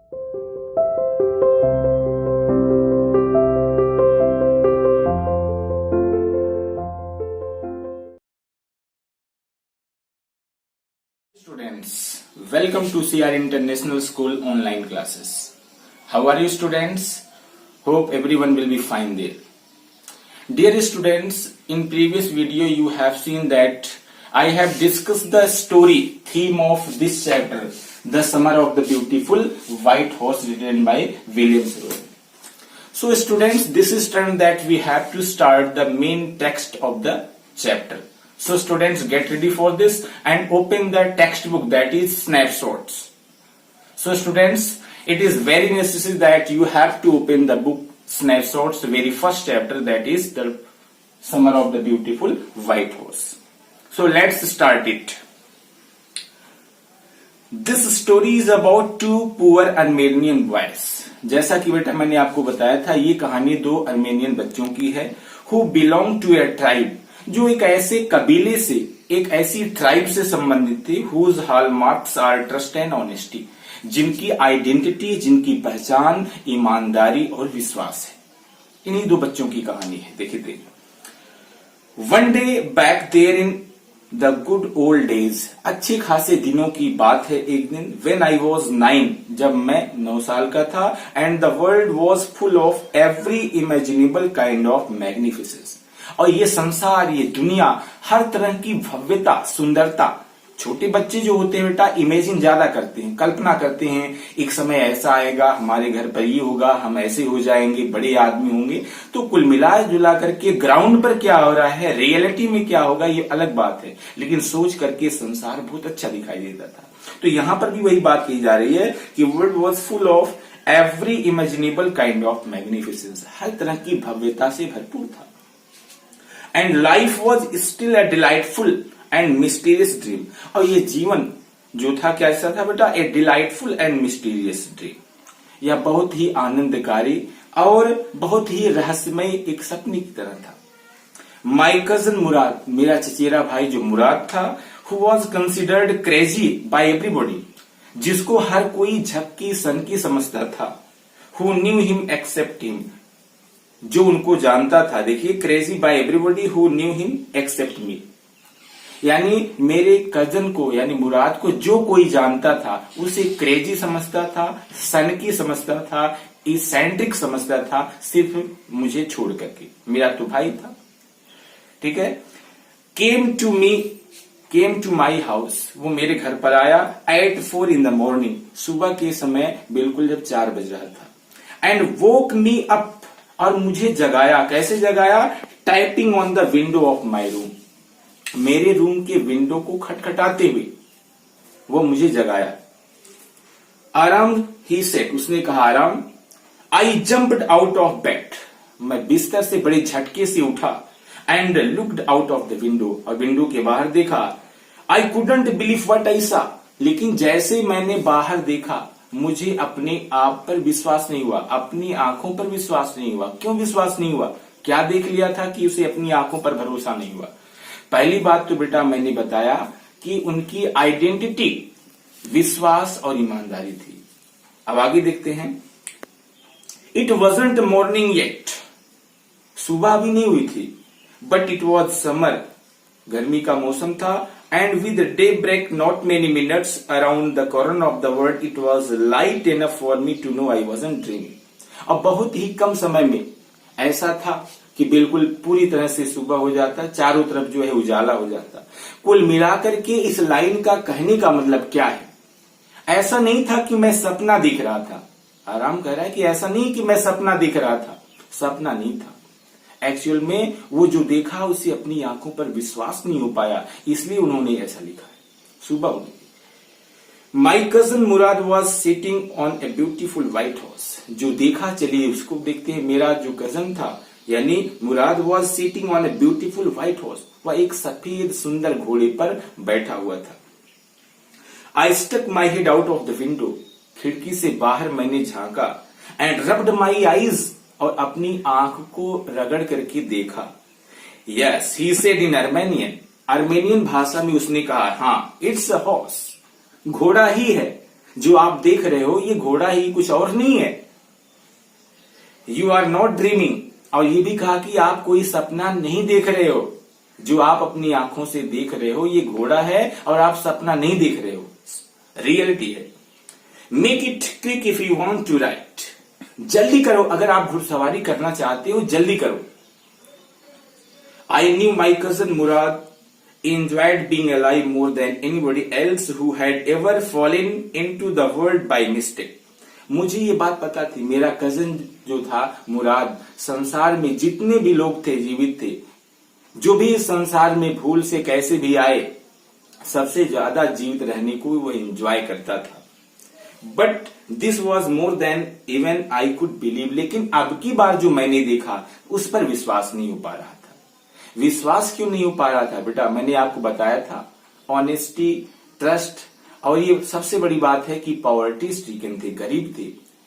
Students, welcome to CR International School online classes. How are you students? Hope everyone will be fine there. Dear students, in previous video you have seen that I have discussed the story theme of this chapter, The Summer of the Beautiful White Horse, written by William Rowan. So students, this is time that we have to start the main text of the chapter. So students, get ready for this and open the textbook, that is snapshots. So students, it is very necessary that you have to open the book snapshots, the very first chapter, that is The Summer of the Beautiful White Horse. So let's start it. This story is about two poor Armenian boys. जैसा कि बेटा मैंने आपको बताया था, ये कहानी दो अर्मेनियन बच्चों की है, who belong to a tribe, जो एक ऐसे कबीले से, एक ऐसी ट्राइब से संबंधित थे, whose hallmarks are trust and honesty, जिनकी आइडेंटिटी, जिनकी पहचान ईमानदारी और विश्वास है। इन्हीं दो बच्चों की कहानी है, देखिए। One day back there in the good old days, अच्छे खासे दिनों की बात है एक दिन, व्हेन आई वॉज 9, जब मैं 9 साल का था, and the world was full of every imaginable kind of magnificence, और ये संसार, ये दुनिया हर तरह की भव्यता, सुंदरता। छोटे बच्चे जो होते हैं बेटा, इमेजिन ज्यादा करते हैं, कल्पना करते हैं, एक समय ऐसा आएगा, हमारे घर पर ये होगा, हम ऐसे हो जाएंगे, बड़े आदमी होंगे। तो कुल मिला जुला करके ग्राउंड पर क्या हो रहा है, रियलिटी में क्या होगा, ये अलग बात है, लेकिन सोच करके संसार बहुत अच्छा दिखाई देता था। तो यहां पर भी वही बात कही जा रही है कि world was full of every imaginable kind of magnificence, हर तरह की भव्यता से भरपूर था। And life was still a delightful and mysterious dream, और ये जीवन जो था कैसा था बेटा, a delightful and mysterious dream, यह बहुत ही आनंदकारी और बहुत ही रहस्यमय एक सपने की तरह था। माई कजन मुराद, मेरा चचेरा भाई जो मुराद था, who was considered crazy by everybody, जिसको हर कोई झक्की सनकी समझता था, who knew him except him, जो उनको जानता था। देखिए, crazy by everybody who knew him except me, यानी मेरे कजन को, यानी मुराद को जो कोई जानता था उसे क्रेजी समझता था, सनकी समझता था, इसेंट्रिक समझता था, सिर्फ मुझे छोड़ करके। मेरा तो भाई था, ठीक है। केम टू माई हाउस, वो मेरे घर पर आया, एट 4 in the morning, सुबह के समय बिल्कुल जब 4 बज रहा था। एंड वोक मी अप, और मुझे जगाया। कैसे जगाया? Typing on the window of my room, मेरे रूम के विंडो को खटखटाते हुए वो मुझे जगाया। आराम, ही सेड, उसने कहा आराम। आई जंप्ड आउट ऑफ बेड, मैं बिस्तर से बड़े झटके से उठा। And looked out of the window, और विंडो के बाहर देखा। आई couldn't believe what I saw, लेकिन जैसे मैंने बाहर देखा मुझे अपने आप पर विश्वास नहीं हुआ, अपनी आंखों पर विश्वास नहीं हुआ। क्यों विश्वास नहीं हुआ? क्या देख लिया था कि उसे अपनी आंखों पर भरोसा नहीं हुआ? पहली बात तो बेटा मैंने बताया कि उनकी आइडेंटिटी विश्वास और ईमानदारी थी। अब आगे देखते हैं। इट वॉजंट मॉर्निंग येट, सुबह भी नहीं हुई थी, बट इट वॉज समर, गर्मी का मौसम था। And with day break not many minutes around the corner of the world, it was light enough for me to know I wasn't dreaming. अब बहुत ही कम समय में ऐसा था कि बिल्कुल पूरी तरह से सुबह हो जाता, चारों तरफ जो है उजाला हो जाता। कुल मिलाकर के इस लाइन का कहने का मतलब क्या है? ऐसा नहीं था कि मैं सपना दिख रहा था। आराम कह रहा है कि ऐसा नहीं कि मैं सपना दिख रहा था, सपना नहीं था। एक्चुअल में वो जो देखा उसे अपनी आंखों पर विश्वास नहीं हो पाया, इसलिए उन्होंने ऐसा लिखा है। सुबह हो गई। माई cousin Murad was sitting on a beautiful white horse, जो देखा, चलिए उसको देखते हैं। मेरा जो कजन था यानी Murad was sitting on a beautiful white horse, वह एक सफेद सुंदर घोड़े पर बैठा हुआ था। I stuck my head out of the window, खिड़की से बाहर मैंने झांका। एंड रब्ड माई आईज, और अपनी आंख को रगड़ करके देखा। Yes, he said in Armenian, Armenian भाषा में उसने कहा, हाँ, इट्स अ हॉर्स, घोड़ा ही है। जो आप देख रहे हो ये घोड़ा ही, कुछ और नहीं है। यू आर नॉट ड्रीमिंग, और ये भी कहा कि आप कोई सपना नहीं देख रहे हो। जो आप अपनी आंखों से देख रहे हो ये घोड़ा है और आप सपना नहीं देख रहे हो, रियलिटी है। Make it quick if you want to ride, जल्दी करो अगर आप घुड़सवारी करना चाहते हो, जल्दी करो। I knew my cousin Murad enjoyed being alive more than anybody else who had ever fallen into the world by mistake. मुझे ये बात पता थी, मेरा कजन जो था मुराद, संसार में जितने भी लोग थे जीवित थे, जो भी इस संसार में भूल से कैसे भी आए, सबसे ज्यादा जीवित रहने को वो एंजॉय करता था। But this was more than even I could believe, लेकिन अब की बार जो मैंने देखा उस पर विश्वास नहीं हो पा रहा था। विश्वास क्यों नहीं हो पा रहा था बेटा? मैंने आपको बताया था, ऑनेस्टी, ट्रस्ट, और ये सबसे बड़ी बात है कि पॉवर्टी स्ट्रिकन थे, गरीब थे,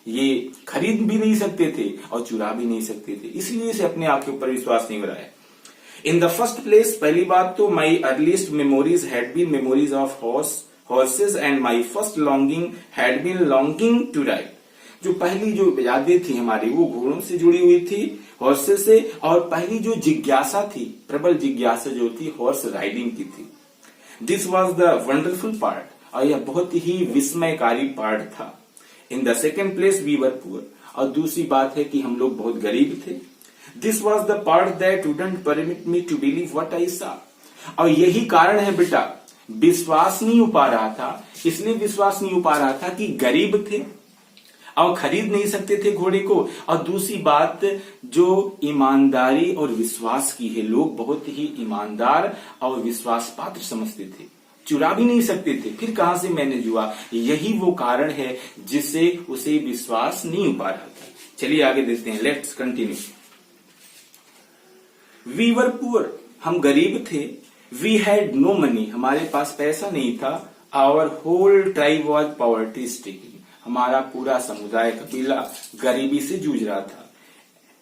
ये खरीद भी नहीं सकते थे और चुरा भी नहीं सकते थे, इसलिए से अपने आप के ऊपर विश्वास नहीं हो रहा है। इन द फर्स्ट प्लेस, पहली बात तो my earliest memories had been memories of horses and my first longing had been longing to ride. जो पहली जो यादें थी हमारी वो घोड़ों से जुड़ी हुई थी, हॉर्सेस से, और पहली जो जिज्ञासा थी, प्रबल जिज्ञासा जो थी, हॉर्स राइडिंग की थी। This was the wonderful part, और यह बहुत ही विस्मयकारी पार्ट था। In the second place we were poor, और दूसरी बात है कि हम लोग बहुत गरीब थे। This was the part that wouldn't permit me to believe what I saw, और यही कारण है बेटा, विश्वास नहीं हो पा रहा था। इसलिए विश्वास नहीं हो पा रहा था कि गरीब थे और खरीद नहीं सकते थे घोड़े को, और दूसरी बात जो ईमानदारी और विश्वास की है, लोग बहुत ही ईमानदार और विश्वास पात्र समझते थे, चुरा भी नहीं सकते थे। फिर कहां से मैनेज हुआ? यही वो कारण है जिससे उसे विश्वास नहीं हो पा रहा था। चलिए आगे देखते हैं, let's continue. We were poor, हम गरीब थे। वी हैड नो मनी, हमारे पास पैसा नहीं था। Our whole tribe was poverty stricken, हमारा पूरा समुदाय, कबीला गरीबी से जूझ रहा था।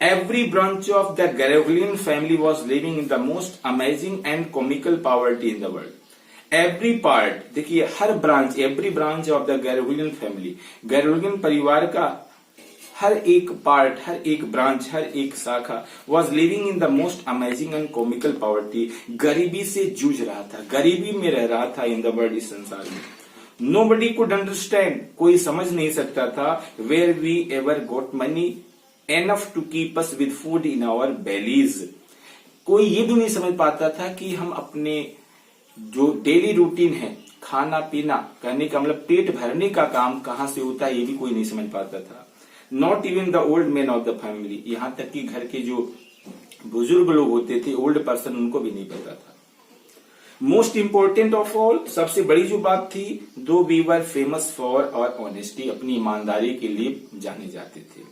Every branch of the Garoghlanian family was living in the most amazing and comical poverty in the world. Every part, देखिए हर branch, every branch of the Garoghlanian family, Garoghlanian परिवार का हर एक पार्ट, हर एक ब्रांच, हर एक शाखा was living in the most amazing and comical poverty, गरीबी से जूझ रहा था, गरीबी में रह रहा था इन द वर्ल्ड, इस संसार में। Nobody could understand, कोई समझ नहीं सकता था, where we ever got money enough to keep us with food in our bellies। कोई ये भी नहीं समझ पाता था कि हम अपने जो डेली रूटीन है, खाना पीना, करने का मतलब पेट भरने का काम कहां से होता है, ये भी कोई नहीं समझ पाता था। Not even the old man of the family, यहां तक कि घर के जो बुजुर्ग लोग होते थे, ओल्ड पर्सन, उनको भी नहीं पता था। मोस्ट इंपोर्टेंट ऑफ ऑल, सबसे बड़ी जो बात थी, though we were famous for our honesty, अपनी ईमानदारी के लिए जाने जाते थे।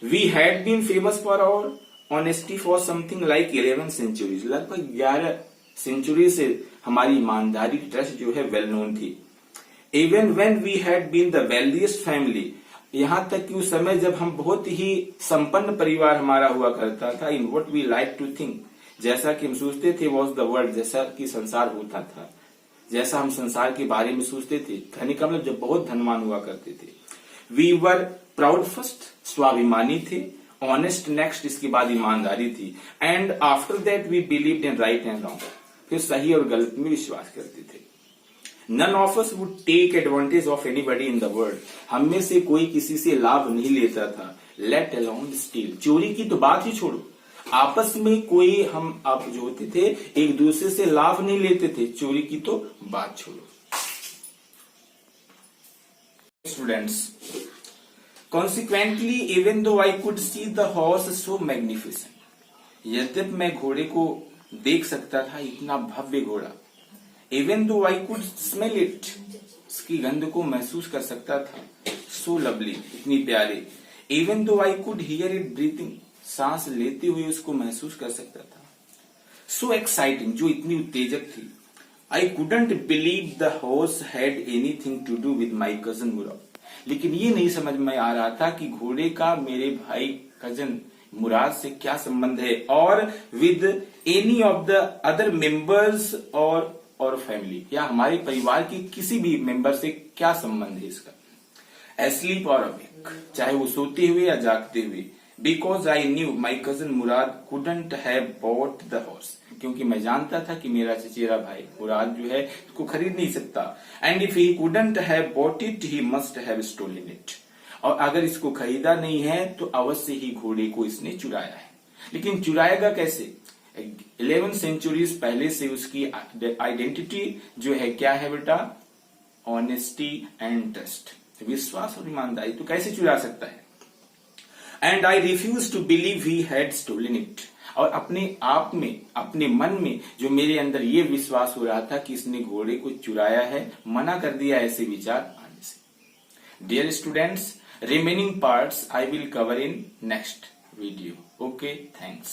We had been famous for our honesty for something like 11 centuries, लगभग 11 सेंचुरी से हमारी ईमानदारी, ट्रस्ट जो है वेल नोन थी। Even when we had been the wealthiest family, यहां तक कि उस समय जब हम बहुत ही संपन्न परिवार हमारा हुआ करता था। In what we like to think, जैसा कि हम सोचते थे, वॉज द वर्ल्ड, जैसा कि संसार होता था, जैसा हम संसार के बारे में सोचते थे, कहने का मतलब जब बहुत धनवान हुआ करते थे। वी वर प्राउड फर्स्ट, स्वाभिमानी थे। ऑनेस्ट नेक्स्ट, इसके बाद ईमानदारी थी। And after that we believed in right and wrong, फिर सही और गलत में विश्वास करते थे। None of us would take advantage of anybody in the world, हम में से कोई किसी से लाभ नहीं लेता था। लेट अलोन स्टील, चोरी की तो बात ही छोड़ो, आपस में कोई हम आप जो होते थे एक दूसरे से लाभ नहीं लेते थे, चोरी की तो बात छोड़ो। Students, consequently even though I could see the horse so magnificent, यद्यप मैं घोड़े को देख सकता था, इतना भव्य घोड़ा। Even though I could smell it, इसकी गंध को महसूस कर सकता था। सो लवली, इतनी प्यारी। Even though I could hear it breathing, सांस लेते हुए उसको महसूस कर सकता था। सो एक्साइटिंग, जो इतनी उत्तेजक थी। I couldn't believe the horse had anything to do with my cousin Mourad, लेकिन ये नहीं समझ में आ रहा था कि घोड़े का मेरे भाई कजन मुराद से क्या संबंध है, और with any of the other members और और फैमिली, या हमारे परिवार की किसी भी मेंबर से क्या संबंध है इसका। एस्लीप और अवेक, चाहे वो सोते हुए या जागते हुए। Because I knew my cousin Murad couldn't have bought the horse, क्योंकि मैं जानता था कि मेरा चचेरा भाई मुराद जो है इसको खरीद नहीं सकता। And if he couldn't have bought it he must have stolen it, और अगर इसको खरीदा नहीं है तो अवश्य ही घोड़े को इसने चुराया है। लेकिन चुराएगा कैसे? 11 सेंचुरीज पहले से उसकी आइडेंटिटी जो है क्या है बेटा? ऑनेस्टी एंड ट्रस्ट, विश्वास और ईमानदारी। तो कैसे चुरा सकता है? And I refuse to believe he had stolen it, और अपने आप में, अपने मन में जो मेरे अंदर ये विश्वास हो रहा था कि इसने घोड़े को चुराया है, मना कर दिया ऐसे विचार आने से। Dear students, remaining parts I will cover in next video. Okay, thanks.